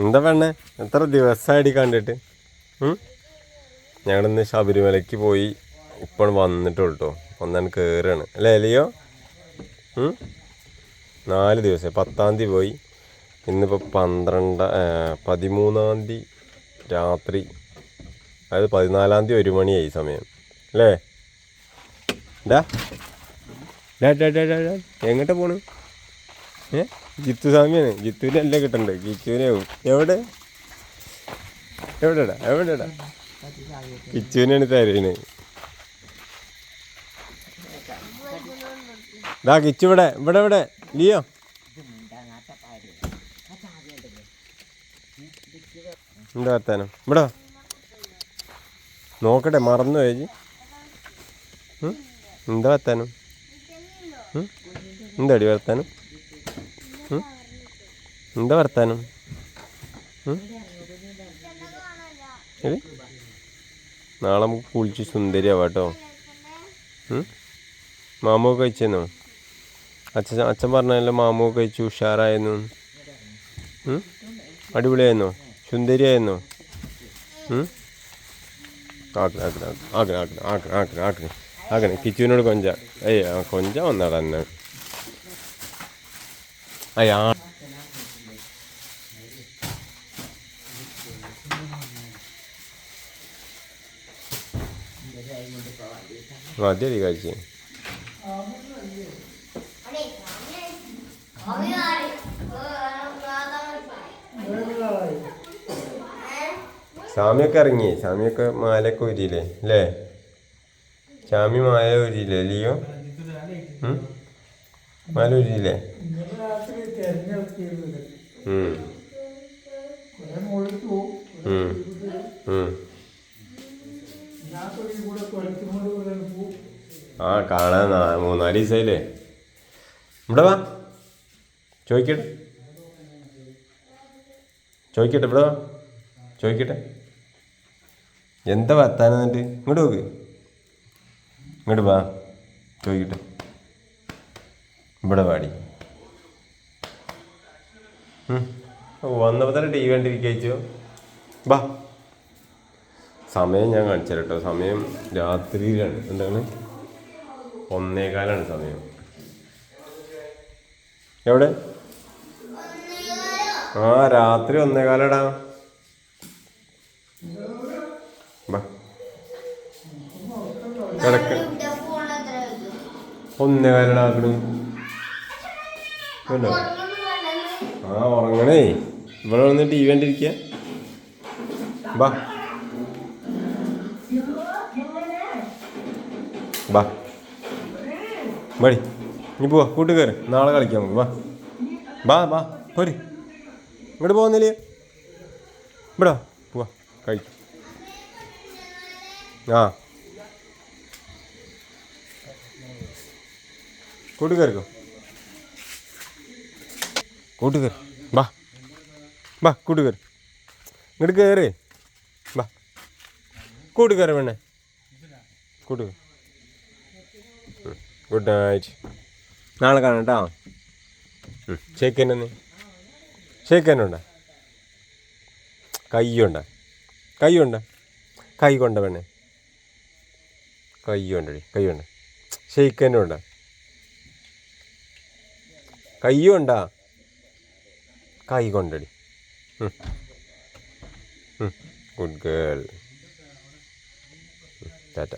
എന്താ പെണ്ണെ എത്ര ദിവസമായിട്ട് കണ്ടിട്ട്? ഞങ്ങളിന്ന് ശബരിമലയ്ക്ക് പോയി ഇപ്പോൾ വന്നിട്ടുള്ളൂ കേട്ടോ. ഒന്നാണ് കയറുകയാണ് അല്ലേ ലിയോ? 4 ദിവസം 10-ാം തീയതി പോയി. ഇന്നിപ്പോൾ 13-ാം തീയതി രാത്രി, അതായത് 14-ാം തീയതി 1 മണിയായി സമയം അല്ലേ? ഡാ ഡാ ഡാ ഡാ ഡാ എങ്ങോട്ടാ പോണു? ജിത്തു സ്വാമിയാണ്. ജിത്തുവിനെ അല്ലേ കിട്ടണ്ടേ, കിച്ചുവിനെ ആവും. എവിടെടാ കിച്ചുവിനാണ് തരുന്നത്. ദാ കിച്ചു ഇവിടെ ലിയോ. എന്താ വർത്താനം? ഇവിടെ നോക്കട്ടെ, മറന്നു പോയി. എന്താ വർത്താനം? എന്താടി വർത്താനം? എന്താ വർത്താനം? നാളെ നമുക്ക് കുളിച്ച് സുന്ദരിയാവാം കേട്ടോ. മാമൊക്കെ കഴിച്ചെന്നോ? അച്ഛൻ പറഞ്ഞല്ലോ മാമൊക്കെ കഴിച്ചു, ഉഷാറായിരുന്നു, അടിപൊളിയായിരുന്നോ, സുന്ദരിയായിരുന്നോ? ആക്കണേ കിച്ചുവിനോട് കൊഞ്ച. കൊഞ്ച വന്നാടാ എന്നെ. അയ്യാ മതിയടി കഴിച്ച്. സ്വാമിയൊക്കെ ഇറങ്ങി. സ്വാമിയൊക്കെ മാലയൊക്കെ ഊരിയില്ലേ അല്ലേ? സ്വാമി മാല ഊരിയില്ലേ ലിയോ? മാല ഊരിയില്ലേ? ആ കാണാൻ 3-4 ദിവസമായില്ലേ? ഇവിടെ വാ, ചോദിക്കട്ടെ ഇവിടെ വാ, ചോദിക്കട്ടെ എന്താ വർത്താനം. എന്നിട്ട് ഇങ്ങോട്ട് നോക്ക്, ഇങ്ങോട്ട് വാ, ചോദിക്കട്ടെ. ഇവിടെ പാടി വന്നപ്പോൾ തന്നെ TV കണ്ടിരിക്കോ? ബാ, സമയം ഞാൻ കാണിച്ചു കേട്ടോ. സമയം രാത്രിയിലാണ്. എന്താണ് 1:15 സമയം. എവിടെ? രാത്രി 1:15. ബാ കിടക്ക. 1:15 ആക്കണ. ഉറങ്ങണേ. ഇവിടെ വന്ന് TV കണ്ടിരിക്കുക. ബാ ബാ മടി, ഇനി പോവാ, കൂട്ടുകാർ നാളെ കളിക്കാം നമുക്ക്. ബാ പോര്, ഇങ്ങോട്ട് പോകുന്നില്ലേ? ഇവിടെ പോവാ, കഴിക്കും. കൂട്ടുകാർക്കോ? കൂട്ടുകാർ ബാ കൂട്ടുകാർ ഇങ്ങോട്ട് കയറേ. ബാ കൂട്ടുകാർ വേണേ, കൂട്ടുകാർ. ഗുഡ് നൈറ്റ്, നാളെ കാണാം കേട്ടോ. ഷേക്കന്നെ ഷേക്കനുണ്ട? കൈയുണ്ട? കൈ കൊണ്ട വേണേ? കൈയുണ്ടടി, കൈയുണ്ട. ഷെയ്ക്കനുണ്ട? കയ്യുണ്ടാ? കൈ കൊണ്ടടി. Good girl. ടാറ്റ.